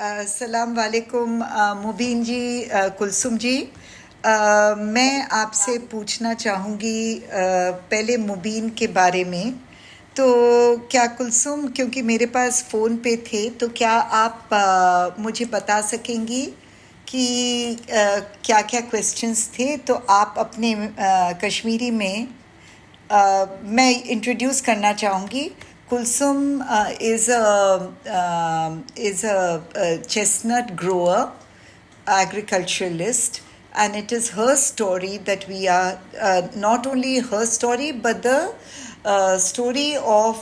السلام علیکم مبین جی، کلثوم جی، میں آپ سے پوچھنا چاہوں گی پہلے مبین کے بارے میں. تو کیا کلثوم، کیونکہ میرے پاس فون پہ تھے، تو کیا آپ مجھے بتا سکیں گی کہ کیا کیا کویسچنس تھے؟ تو آپ اپنے کشمیری میں میں انٹروڈیوس کرنا چاہوں گی. Kulsum is a chestnut grower, agriculturalist, and it is her story that we are not only her story but the story of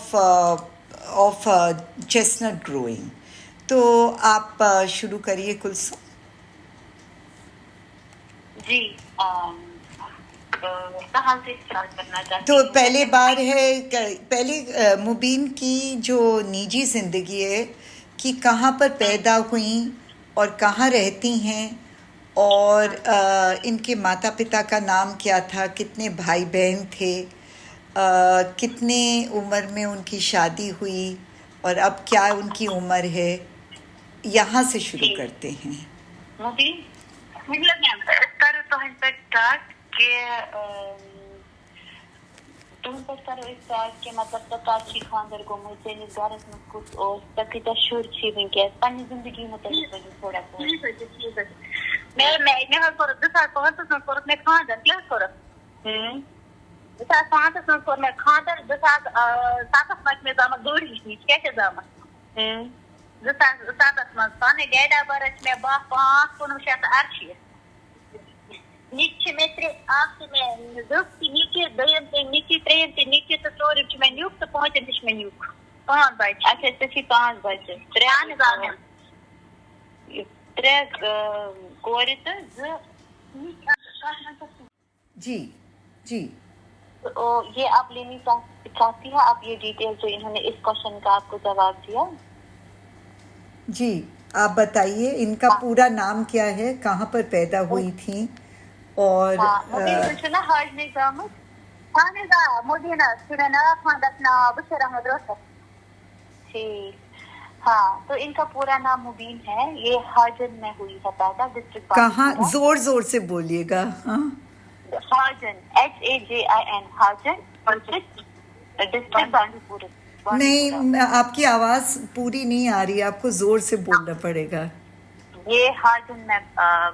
chestnut growing. تو آپ شروع کریے کلثوم. جی کہاں سے اسٹارٹ کرنا چاہتی تو ہوں؟ پہلے بار ہے، پہلے مبین کی جو نجی زندگی ہے کہ کہاں پر پیدا ہوئیں اور کہاں رہتی ہیں، اور ان کے ماتا پتا کا نام کیا تھا، کتنے بھائی بہن تھے، کتنے عمر میں ان کی شادی ہوئی، اور اب کیا ان کی عمر ہے. یہاں سے شروع کرتے ہیں. مبین کرو تو اسٹارٹ کہ تم پہ کرو اسٹارٹ کہ مطلب تاچی خاندر گومت سٲنِس گرس منٛز کُس اوس تۄہہِ کۭتیاہ شُرۍ چھِ وٕنکیٚس پننہِ زندگی متعلق ؤنِو تھوڑا بہت. مےٚ حظ کوٚرُکھ 2005 منٛز کوٚرُکھ مےٚ خاندر کیٛاہ حظ کوٚرُکھ 2005 منٛز کوٚر مےٚ خاندر 2007 منٛز مےٚ زامٕژ دوٗرِ نِش کیٛاہ چھِ زامٕژ 2007 منٛز پنٕنۍ ڈیٹ آف بٔرٕتھ چھِ مےٚ 10/5/1968. نِچ چھِ مےٚ اکھ چھِ مےٚ زٕ تہِ نِچہِ دوٚیِم تہِ نِچہِ ترٛیٚیِم تہِ نِچہِ تہٕ ژوٗرِم چھِ مےٚ نیُک تہٕ پوٗنٛژِم تہِ چھِ مےٚ نیُک. 5 بچہِ. اچھا ژےٚ چھِ 5 بچہِ. 3 کورِ تہٕ 2. جی جی. یہ آپ لینی چاہتی ہے آپ یہ ڈیٹیل جو انہوں نے اس کوشچن کا آپ کو جواب دیا؟ جی آپ بتائیے ان کا پورا نام کیا ہے، کہاں پر پیدا ہوئی تھیں، اور مبینہ حاج نظام مبینہ سنا خاندر نام بشیر احمد روشن. ٹھیک. ہاں تو ان کا پورا نام مبین ہے. یہ حاجن میں ہوئی ہے پیدا، ڈسٹرکٹ کہاں؟ زور زور سے بولیے گا. ہاں، حاجن HAJIN حاجن ڈسٹرکٹ بانڈی پورہ. نہیں، آپ کی آواز پوری نہیں آ رہی، آپ کو زور سے بولنا پڑے گا. یہ حاجن میں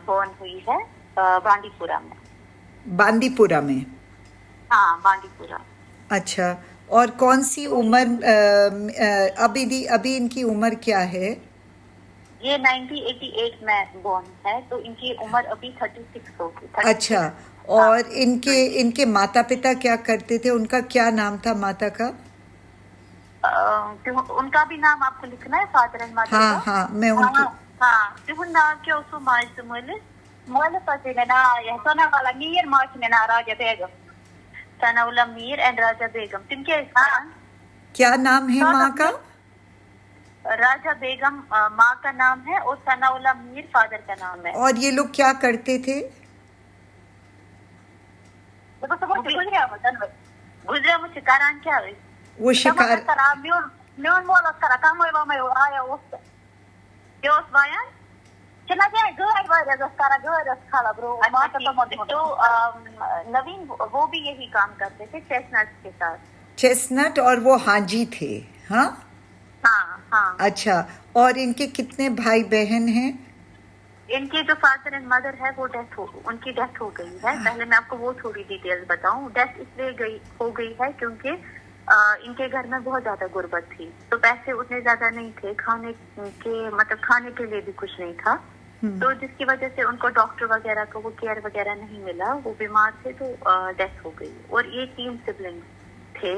بورن ہوئی ہے بانڈی پورہ میں. باندی پورہ میں؟ ہاں بانڈی پورہ. اچھا، اور کون سی عمر ابھی ان کی عمر کیا ہے؟ یہ 1988 میں بورن ہے تو ان کی عمر ابھی 36 ہوگی. اچھا، اور ان کے ماتا پتا کیا کرتے تھے؟ ان کا کیا نام تھا ماتا کا؟ ان کا بھی نام آپ کو لکھنا ہے، فادر اینڈ مدر ہاں کا. ہاں، میں ان کی ہاں تہد نام کیا اس ماج تو مولس پہ مے نا ثنا والا میر ماج میں نا راجا بیگم. ثنا اللہ میر اینڈ راجا بیگم. تم کیا نام ہے ماں کا؟ راجا بیگم ماں کا نام ہے اور ثنا اللہ میر فادر کا نام ہے. اور یہ لوگ کیا کرتے تھے؟ گزرے مجھے کران کیا وہ شکار میون مول کران کمے ومے آیا اس وایان چھنا کیا گاڑ واڑ کران گاڑ کھالا برو. تو نوین وہ بھی یہی کام کرتے تھے چیسنٹ کے ساتھ. چیسنٹ، اور وہ حاجی تھے؟ ہاں ہاں ہاں. اچھا، اور ان کے کتنے بھائی بہن ہیں؟ ان کے جو فادر اینڈ مدر ہے وہ ان کی ڈیتھ ہو گئی ہے. پہلے میں آپ کو وہ تھوڑی ڈیٹیل بتاؤں. ڈیتھ اس لیے ہو گئی ہے کیونکہ ان کے گھر میں بہت زیادہ غربت تھی، تو پیسے اتنے زیادہ نہیں تھے، کھانے کے لیے بھی کچھ نہیں تھا. تو جس کی وجہ سے ان کو ڈاکٹر وغیرہ کو وہ کیئر وغیرہ نہیں ملا، وہ بیمار تھے تو ڈیتھ ہو گئی. اور یہ 3 سبلنگس تھے.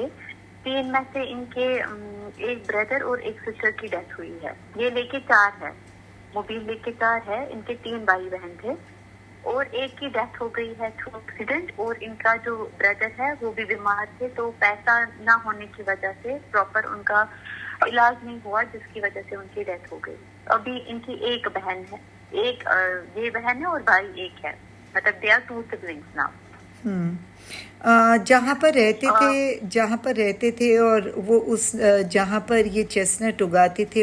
3 میں سے ان کے ایک بردر اور ایک سسٹر کی ڈیتھ ہوئی ہے. یہ لے کے 4 ہے، مبین لے کے 4 ہے. ان کے 3 بھائی بہن تھے اور ایک کی ڈیتھ ہو گئی ہے تھرو ایکسیڈنٹ. اور ان کا جو بردر ہے وہ بھی بیمار تھے، تو پیسہ نہ ہونے کی وجہ سے پراپر ان کا علاج نہیں ہوا، جس کی وجہ سے ان کی ڈیتھ ہو گئی. ابھی ان کی ایک بہن ہے، ایک یہ بہن ہے اور بھائی ایک ہے، مطلب دے آر 2 سبلنگس ناؤ. جہاں پر رہتے تھے اور وہ اس جہاں پر یہ چیسنٹ اگاتے تھے،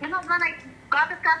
you know when I got the start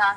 7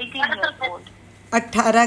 18 years old 18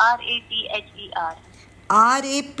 RATHER। RAP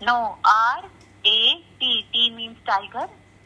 No, RAT, T means tiger,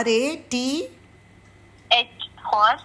RAT, H horse,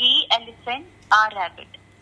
E elephant, R rabbit।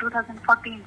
2014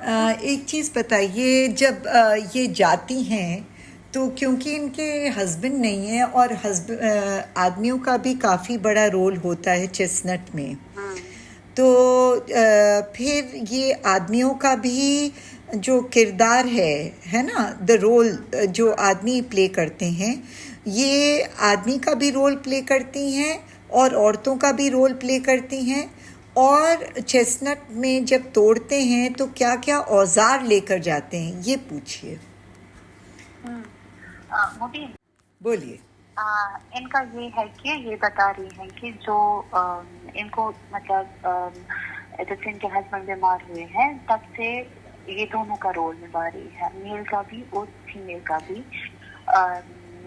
ایک چیز بتائیے، جب یہ جاتی ہیں تو کیونکہ ان کے ہسبینڈ نہیں ہیں اور آدمیوں کا بھی کافی بڑا رول ہوتا ہے چیسنٹ میں، تو پھر یہ آدمیوں کا بھی جو کردار ہے نا، دا رول جو آدمی پلے کرتے ہیں، یہ آدمی کا بھی رول پلے کرتی ہیں اور عورتوں کا بھی رول پلے کرتی ہیں. اور چیسنٹ میں جب توڑتے ہیں تو کیا کیا اوزار لے کر جاتے ہیں، یہ پوچھیے. مبین بولیے. ان کا یہ ہے کہ یہ بتا رہی ہیں کہ جو ان کو مطلب جب سے ان کے ہسبینڈ بیمار ہوئے ہیں تب سے یہ دونوں کا رول نبھا رہی ہے، میل کا بھی اور فیمیل کا بھی.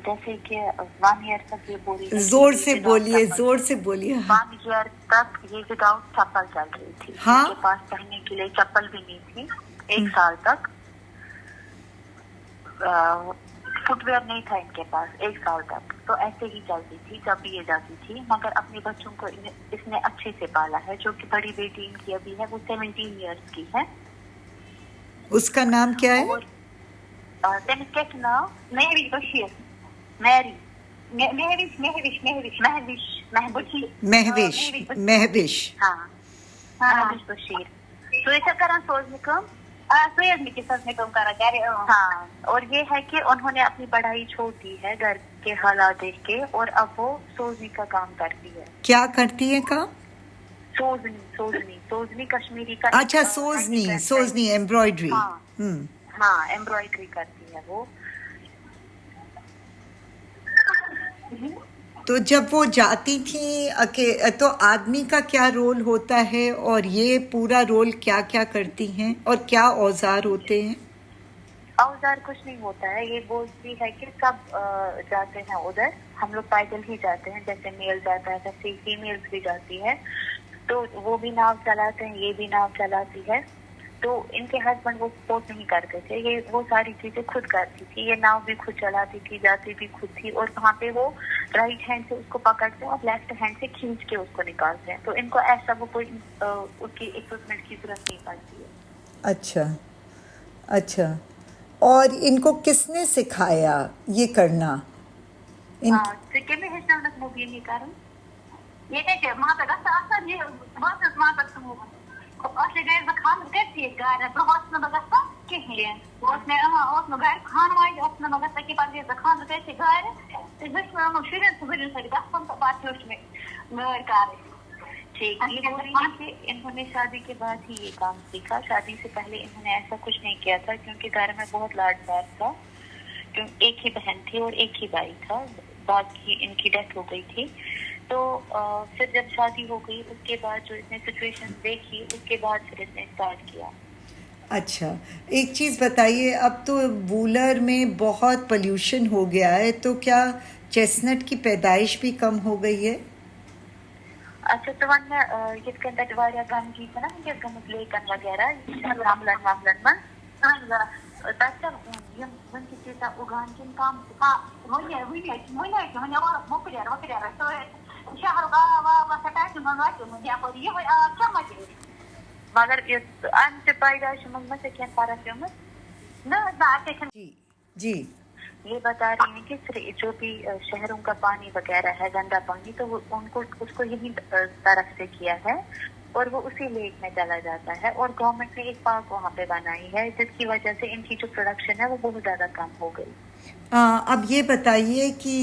جیسے کہ 1 ایئر تک یہ بولی ہے، زور سے بولیے، زور سے بولیے. 1 ایئر تک یہ وداؤٹ چپل چل رہی تھی. ہاں، ان کے پاس پہننے کے لیے چپل بھی نہیں تھی. 1 سال تک فٹ ویئر نہیں تھا ان کے پاس 1 سال تک. تو ایسے ہی چلتی تھی جب بھی یہ جاتی تھی، مگر اپنے بچوں کو اس نے اچھے سے پالا ہے. جو کہ بڑی بیٹی ان کی ابھی ہے وہ 17 ایئرس کی ہے. اس کا نام کیا ہے؟ اور تمس کیا نام؟ میری بشیر. میری مہوش ہاں مہوش بشیر. تو یہ کران سوزنے کم ہاں. اور یہ ہے کہ انہوں نے اپنی پڑھائی چھوڑ دی ہے گھر کے حالات دیکھ کے، اور اب وہ سوزنی کا کام کرتی ہے. کیا کرتی ہے کام؟ سوزنی کشمیری کا. اچھا، سوزنی ایمبرائڈری. ہاں ایمبرائڈری کرتی ہے وہ. تو جب وہ جاتی تھیں تو آدمی کا کیا رول ہوتا ہے اور یہ پورا رول کیا کیا کرتی ہیں اور کیا اوزار ہوتے ہیں؟ اوزار کچھ نہیں ہوتا ہے. یہ بولتی ہے کہ سب جاتے ہیں ادھر، ہم لوگ پیدل ہی جاتے ہیں. جیسے میل جاتا ہے ویسے فیمیلز بھی جاتی ہے. تو وہ بھی ناؤ چلاتے ہیں، یہ بھی ناؤ چلاتی ہے. تو ان کے ہسبینڈ وہ سپورٹ نہیں کرتے تھے. یہ وہ ساری چیزیں خود کرتی تھی. یہ ناؤ بھی خود چلاتی تھی، جاتی بھی خود تھی. اور وہاں پہ وہ رائٹ ہینڈ سے اس کو پکڑتے ہیں اور لیفٹ ہینڈ سے کھینچ کے اس کو نکالتے ہیں. تو ان کو ایسا وہ کوئی اس کی اکوپمنٹ کی ضرورت نہیں پڑتی ہے. اچھا. اور ان کو کس نے سکھایا یہ کرنا؟ انہوں نے شادی کے بعد ہی یہ کام سیکھا. شادی سے پہلے انہوں نے ایسا کچھ نہیں کیا تھا کیونکہ گھر میں بہت لاڈ پیار تھا. ایک ہی بہن تھی اور ایک ہی بھائی تھا. بعد کی ان کی ڈیتھ ہو گئی تھی. تو پھر جب شادی ہو گئی اس کے بعد جو اس نے سچویشن دیکھی اس کے بعد پھر اس نے اسٹارٹ کیا. اچھا، ایک چیز بتائیے، اب تو وولر میں بہت پلیوشن ہو گیا ہے، تو کیا چیسنٹ کی پیدائش بھی کم ہو گئی ہے؟ اچھا تو ون یہ کنٹیکٹ واریاہ گن کی نا یہ گمت لیکن وغیرہ راملن واملن من تک ون کی چیزا اگان کن کام مگر ان پیدائش من سے کیا فرق جی یہ بتا رہی ہیں کہ جو بھی شہروں کا پانی وغیرہ ہے گندا پانی تو وہ ان کو اس کو یہی طرف سے کیا ہے اور وہ اسی لیک میں چلا جاتا ہے. اور گورنمنٹ نے ایک پارک وہاں پہ بنائی ہے جس کی وجہ سے ان کی جو پروڈکشن ہے وہ بہت زیادہ کم ہو گئی. اب یہ بتائیے کہ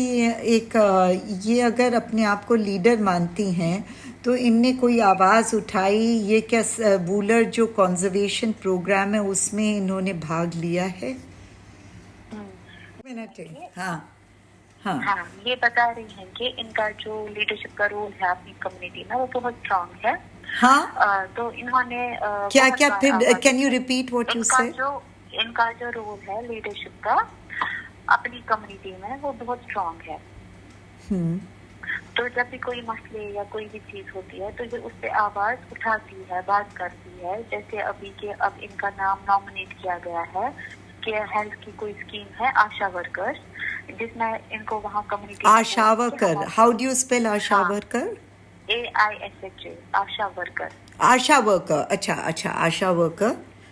یہ اگر اپنے آپ کو لیڈر مانتی ہیں تو ان نے کوئی آواز اٹھائی؟ یہ کیا وولر جو کنزرویشن پروگرام ہے اس میں انہوں نے بھاگ لیا ہے؟ ہاں یہ بتا رہی ہیں کہ ان کا جو لیڈرشپ کا رول ہے اپنی کمیونٹی میں وہ بہت اسٹرانگ ہے. ہاں تو انہوں نے کیا پھر can you repeat what you said? ان کا جو رول ہے لیڈرشپ کا اپنی کمیونٹی میں وہ بہت اسٹرانگ ہے. تو جب بھی کوئی مسئلے یا کوئی بھی چیز ہوتی ہے تو یہ اس پہ آواز اٹھاتی ہے، بات کرتی ہے. جیسے ابھی کہ اب ان کا نام نامنیٹ کیا گیا ہے کہ ہیلتھ کی کوئی اسکیم ہے آشا ورکر جس میں ان کو وہاں community. Asha worker, how do you spell Asha worker? AISHA Asha worker. Asha worker, اچھا آشا ورکر.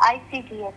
ICDF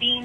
3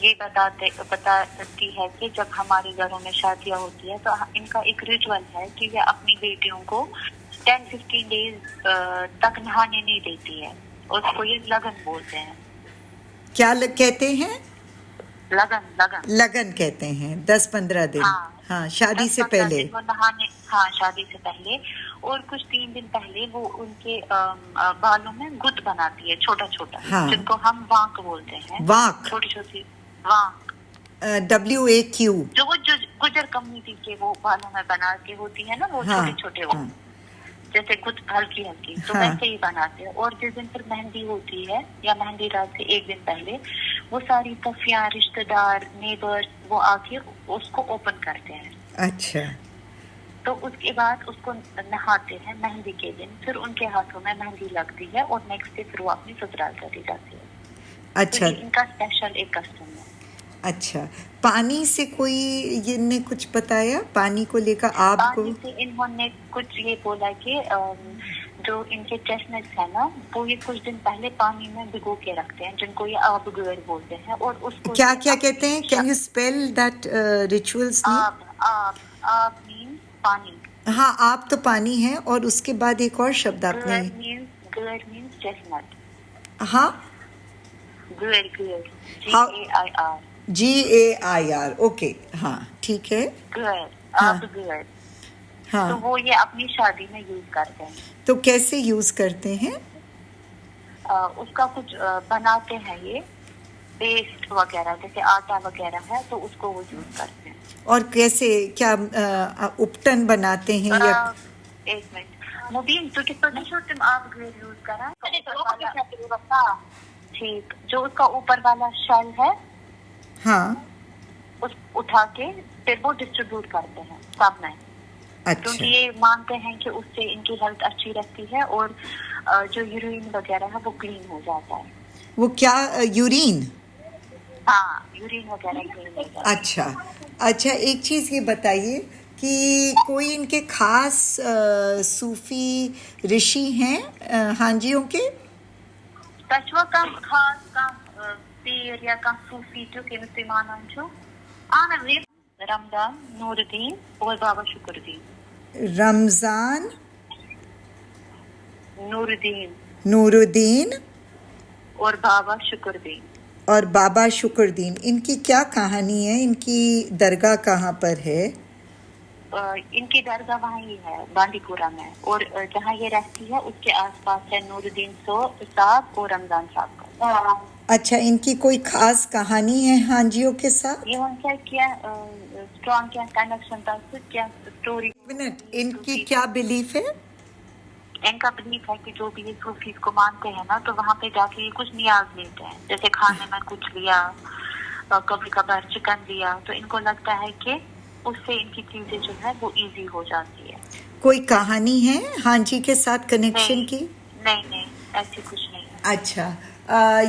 یہ بتاتی ہے کہ جب ہمارے گھروں میں شادیاں ہوتی ہیں تو ان کا ایک ریچول ہے کہ یہ اپنی بیٹیوں کو 10-15 ڈیز تک نہانے نہیں دیتی ہے. اس کو یہ لگن بولتے ہیں. کیا کہتے ہیں؟ لگن کہتے ہیں. 10-15 دن. ہاں شادی سے پہلے. وہ نہانے، ہاں شادی سے پہلے. اور کچھ 3 دن پہلے وہ ان کے بالوں میں گت بناتی ہے چھوٹا چھوٹا، جن کو ہم وانک بولتے ہیں. وانک، چھوٹی چھوٹی وانک، WAQ. جو وہ گجر کمیونٹی کے وہ بالوں میں بنا کے ہوتی ہے نا، وہ چھوٹے چھوٹے وہ جیسے کچھ ہلکی ہلکی، تو ویسے ہی بناتے ہیں. اور جس دن پھر مہندی ہوتی ہے یا مہندی رات سے 1 دن پہلے وہ ساری پفیاں، رشتہ دار، نیبر وہ آ کے اس کو اوپن کرتے ہیں. اچھا. تو اس کے بعد اس کو نہاتے ہیں مہندی کے دن. پھر ان کے ہاتھوں میں مہندی لگتی ہے اور نیکسٹ ڈے پھر وہ اپنی سسرال چلی جاتی ہے. اچھا. تو یہ ان کا اسپیشل ایک کسٹم ہے. اچھا. پانی سے کوئی یہ نے کچھ بتایا؟ پانی کو لے کر آپ کو؟ پانی سے انہوں نے کچھ یہ بولا کہ جو ان کے چیسٹنٹس ہیں نا، وہ یہ کچھ دن پہلے پانی میں بھگو کے رکھتے ہیں، جن کو یہ آب گیر بولتے ہیں. اور اس کو کیا کہتے ہیں؟ Can you spell that rituals? آب مینس پانی. ہاں آپ تو پانی ہے، اور اس کے بعد ایک اور شبد آپ نے. گیر مینس چیسنٹ. ہاں گیر GAIR. اوکے ہاں ٹھیک ہے. گیر، آب گیر. ہاں تو وہ یہ اپنی شادی میں یوز کرتے ہیں. تو کیسے یوز کرتے ہیں؟ اس کا کچھ بناتے ہیں یہ پیسٹ وغیرہ، جیسے آٹا وغیرہ ہے تو اس کو وہ یوز کرتے ہیں. اور کیسے، کیا اپٹن بناتے ہیں یا؟ 1 منٹ مبین تو کس طرح تم آپ گریڈ یوز کرا ٹھیک. جو اس کا اوپر والا شیل ہے ہاں اس اٹھا کے پھر وہ ڈسٹریبیوٹ کرتے ہیں سب میں. اچھا. کیونکہ یہ مانتے ہیں کہ اس سے ان کی ہیلتھ اچھی رہتی ہے اور جو یورین وغیرہ ہے وہ کلین ہو جاتا ہے. وہ کیا یورین؟ ہاں یورین وغیرہ کلین ہو جاتا ہے. اچھا اچھا. ایک چیز یہ بتائیے کہ کوئی ان کے خاص صوفی رشی ہیں ہانجیوں کے؟ تشوا کم خاص کم پیر یا کم صوفی جو کہ مسلمانان چھو رمضان نور الدین اور بابا شکر الدین. رمضان نور الدین اور بابا شکر الدین. ان کی کیا کہانی ہے؟ ان کی درگاہ کہاں پر ہے؟ ان کی درگاہ وہاں ہی ہے بانڈی پورہ میں، اور جہاں یہ رہتی ہے اس کے آس پاس ہے نور الدین صاحب اور رمضان صاحب کا. اچھا. ان کی کوئی خاص کہانی ہے ہانجیوں کے ساتھ؟ یہ ان کا کیا اسٹرانگ کیا کنیکشن تھا، کیا اسٹوری. ان کی کیا بلیف ہے؟ ان کا بلیف ہے کہ جو بھی یہ صوفیز کو مانتے ہیں نا، تو وہاں پہ جا کے یہ کچھ نیاز لیتے ہیں، جیسے کھانے میں کچھ لیا، کبھی کبھار چکن لیا، تو ان کو لگتا ہے کہ اس سے ان کی چیزیں جو ہے وہ ایزی ہو جاتی ہے. کوئی کہانی ہے ہانجی کے ساتھ کنیکشن کی؟ نہیں ایسی کچھ نہیں. اچھا.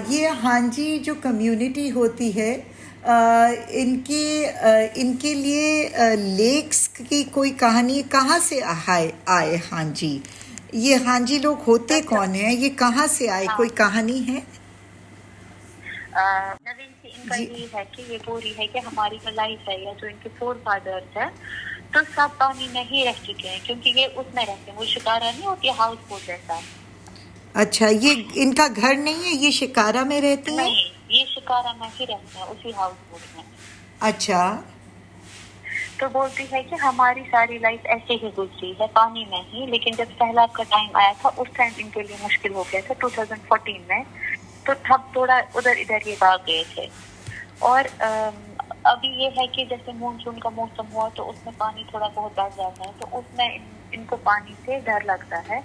یہ ہانجی جو کمیونٹی ہوتی ہے ان کے لیے لیکس کی کوئی کہانی کہاں سے آئے ہانجی؟ یہ ہانجی لوگ ہوتے کون ہیں؟ یہ کہاں سے آئے؟ کوئی کہانی ہے؟ نوین سے ان کا یہ ہے کہ یہ پوری ہے کہ ہماری جو لائف ہے یا جو ان کے 4 فادرز ہے تو سب پانی میں ہی رہ چکے ہیں، کیونکہ یہ اس میں رہتے ہیں. وہ شکارا نہیں ہوتی ہاؤس بوٹ جیسا. اچھا. یہ ان کا گھر نہیں ہے؟ یہ شکارا میں رہتے ہیں؟ نہیں، یہ شکارا میں ہی رہتے ہیں اسی ہاؤس بوٹ میں. اچھا. تو بولتی ہے کہ ہماری ساری لائف ایسے ہی گزری ہے پانی میں ہی، لیکن جب سیلاب کا ٹائم آیا تھا اس ٹائم ان کے لیے مشکل ہو گیا تھا 2014 میں، تو تب تھوڑا ادھر یہ بھاگ گئے تھے. اور ابھی یہ ہے کہ جیسے مونسون کا موسم ہوا تو اس میں پانی تھوڑا بہت بڑھ جاتا ہے، تو اس میں ان کو پانی سے ڈر لگتا ہے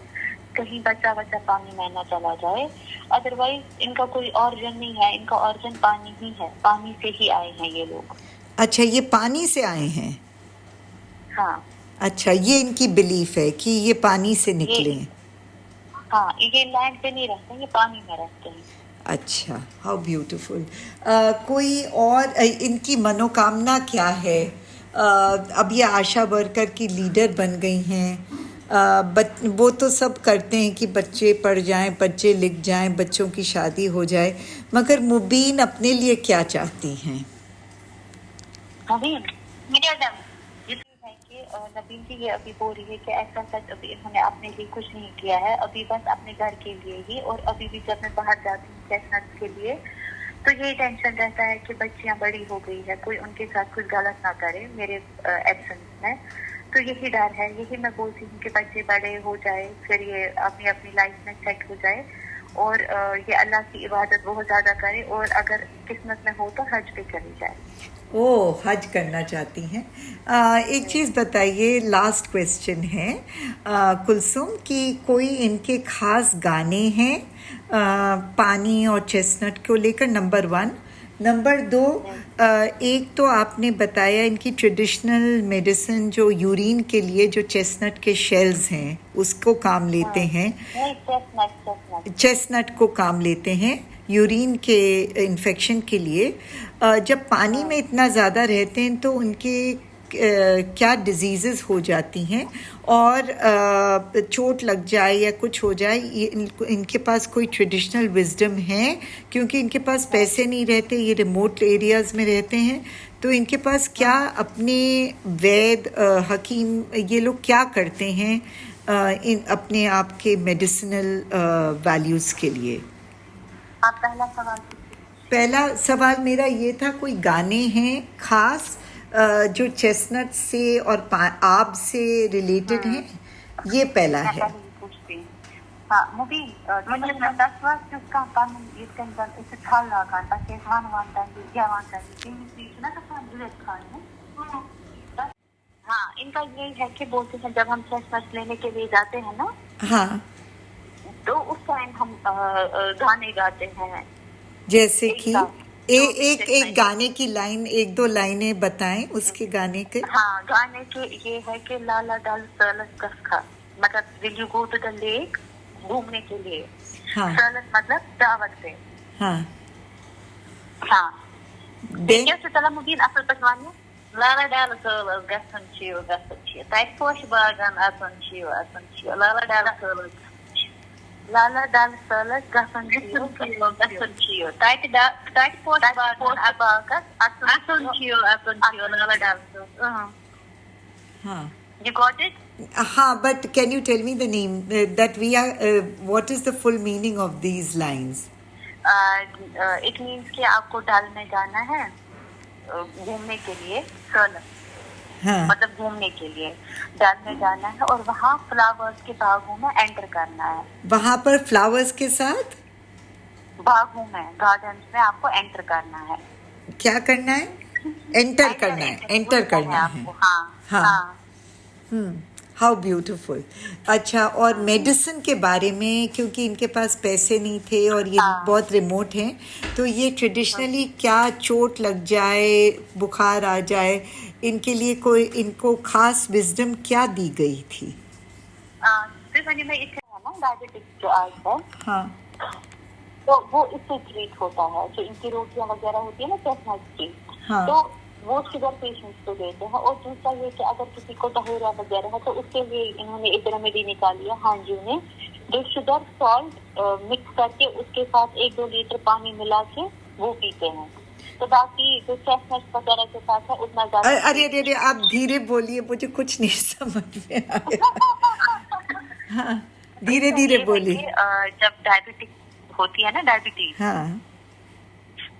کہیں بچہ پانی میں نہ چلا جائے. ادروائز ان کا کوئی آرجن نہیں ہے، ان کا آرجن پانی ہی ہے، پانی سے ہی آئے ہیں یہ لوگ. اچھا. یہ پانی سے آئے ہیں؟ ہاں. اچھا. یہ ان کی بلیف ہے کہ یہ پانی سے نکلے ہیں؟ ہاں. یہ لینڈ پہ نہیں رہتے، یہ پانی میں رہتے ہیں. اچھا. How beautiful. کوئی اور ان کی منوکامنا کیا ہے؟ اب یہ آشا ورکر کی لیڈر بن گئی ہیں، وہ تو سب کرتے ہیں کہ بچے پڑھ جائیں، بچے لکھ جائیں، بچوں کی شادی ہو جائے، مگر مبین اپنے لیے کیا چاہتی ہیں؟ مبین یہ ہے کہ نبین جی یہ ابھی بول رہی ہے کہ ایسا سچ ابھی انہوں نے اپنے لیے کچھ نہیں کیا ہے، ابھی بس اپنے گھر کے لیے ہی، اور ابھی بھی جب میں باہر جاتی ہوں چیسنٹ کے لیے تو یہی ٹینشن رہتا ہے کہ بچیاں بڑی ہو گئی ہے، کوئی ان کے ساتھ کچھ غلط نہ کرے میرے ایبسنس میں، تو یہی ڈر ہے، یہی میں بولتی ہوں کہ بچے بڑے ہو جائے، پھر یہ اپنی اپنی لائف میں سیٹ ہو جائے اور یہ اللہ کی عبادت بہت زیادہ کرے، اور اگر قسمت میں ہو تو حج پہ چلی جائے۔ حج کرنا چاہتی ہیں۔ ایک چیز بتائیے، لاسٹ کویسچن ہے کلثوم، کہ کوئی ان کے خاص گانے ہیں پانی اور چیسنٹ کو لے کر؟ نمبر 1۔ نمبر 2، ایک تو آپ نے بتایا ان کی ٹریڈیشنل میڈیسن جو یورین کے لیے جو چیسنٹ کے شیلز ہیں اس کو کام لیتے ہیں، چیسنٹ کو کام لیتے ہیں یورین کے انفیکشن کے لیے۔ جب پانی میں اتنا زیادہ رہتے ہیں تو ان کے کیا ڈیزیزز ہو جاتی ہیں، اور چوٹ لگ جائے یا کچھ ہو جائے، ان کے پاس کوئی ٹریڈیشنل وزڈم ہے؟ کیونکہ ان کے پاس پیسے نہیں رہتے، یہ ریموٹ ایریاز میں رہتے ہیں، تو ان کے پاس کیا اپنے وید حکیم یہ لوگ کیا کرتے ہیں اپنے آپ کے میڈیسنل ویلیوز کے لیے؟ آپ پہلا سوال میرا یہ تھا، کوئی گانے ہیں خاص جو چیسنٹ سے اور آب سے ریلیٹڈ ہیں؟ یہ پہلا ہے۔ مبین das was just kann jetzt kann dann ist es Hall lagan das ist han dann ja dann die na kann ہاں ان کا یہی ہے کہ بولتے ہیں جب ہم چیسنٹ لینے کے لیے جاتے ہیں نا، ہاں، تو اس ٹائم ہم گانے گاتے ہیں، جیسے کہ ایک گانے کی لائن، 1-2 لائنیں بتائیں اس کے گانے کے۔ ہاں گانے کے یہ ہے کہ لالا ڈال سرلس کسکا، مطلب will you go to the lake, گھومنے کے لیے، سرلس مطلب دعوت سے۔ ہاں کیا سے تلا مبین اصل پٹوانی لالا ڈال سرلس گسن چیو تائت پوش باغان اصن چیو لالا ڈال سرلس Lala dal salas gasan chiyo. Tait post bagas asun chiyo lala dal. You got it? But can you tell me the name that we are? What is the full meaning of these lines? It means کہ آپ کو ڈال میں جانا ہے گھومنے کے لیے، مطلب گھومنے کے لیے ڈال میں جانا ہے، اور وہاں فلاورز کے باغوں میں انٹر کرنا ہے۔ وہاں پر فلاورز کے ساتھ باغوں میں، گارڈنز میں آپ کو انٹر کرنا ہے۔ کیا کرنا ہے؟ انٹر کرنا ہے۔ ہاں، ہاؤ بیوٹیفل۔ اچھا، اور میڈیسن کے بارے میں، کیونکہ ان کے پاس پیسے نہیں تھے اور یہ بہت ریموٹ ہیں، تو یہ ٹریڈیشنلی کیا چوٹ لگ جائے، بخار آ جائے، ان کے لیے کوئی ان کو خاص وزڈم کیا دی گئی تھی؟ ڈائبٹکس جو آج ہے، ہاں، تو وہ اس سے ٹریٹ ہوتا ہے، جو ان کی روٹیاں وغیرہ ہوتی ہے نا چیسنٹ کی، تو وہ شوگر پیشنٹس کو دیتے ہیں۔ اور دوسرا یہ کہ اگر کسی کو ڈہیریا وغیرہ ہے تو اس کے لیے انہوں نے ایک ریمیڈی نکالی ہے ہاں جی نے، جو شوگر سالٹ مکس کر کے اس کے ساتھ 1-2 لیٹر پانی ملا کے وہ پیتے ہیں۔ تو باقی جو چیسنٹ وغیرہ کے ساتھ ہے اتنا زیادہ۔ ارے آپ دھیرے بولیے، مجھے کچھ نہیں سمجھ میں آیا۔ دھیرے بولیے۔ جب ڈائبٹک ہوتی ہے نا، ڈائبٹیز،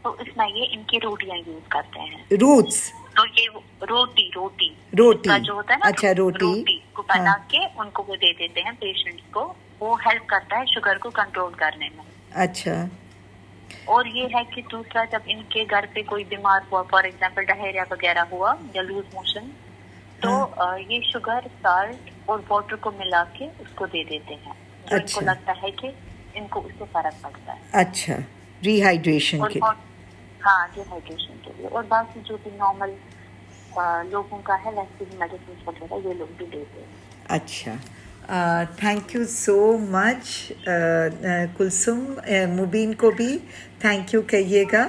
تو اس میں یہ ان کی روٹیاں یوز کرتے ہیں، روٹس، تو یہ روٹی کا جو ہوتا ہے نا، اچھا روٹی کو بنا کے ان کو وہ دے دیتے ہیں پیشنٹس کو، وہ ہیلپ کرتا ہے شوگر کو کنٹرول کرنے میں۔ اچھا، اور یہ ہے کہ دوسرا جب ان کے گھر پہ کوئی بیمار ہوا، فار ایگزامپل ڈہیریا وغیرہ ہوا یا لوز موشن، تو یہ شوگر، سالٹ اور واٹر کو ملا کے اس کو دے دیتے ہیں، جو ان کو لگتا ہے کہ ان کو اس سے فرق پڑتا ہے۔ اچھا، ری ہائیڈریشن کے لیے۔ ہاں، ری ہائیڈریشن کے لیے، اور باقی جو بھی نارمل لوگوں کا ہے ویسے ہی میڈیسن وغیرہ یہ لوگ بھی دیتے ہیں۔ اچھا، تھینک یو سو مچ کلثوم، مبین کو بھی تھینک یو کہیے گا۔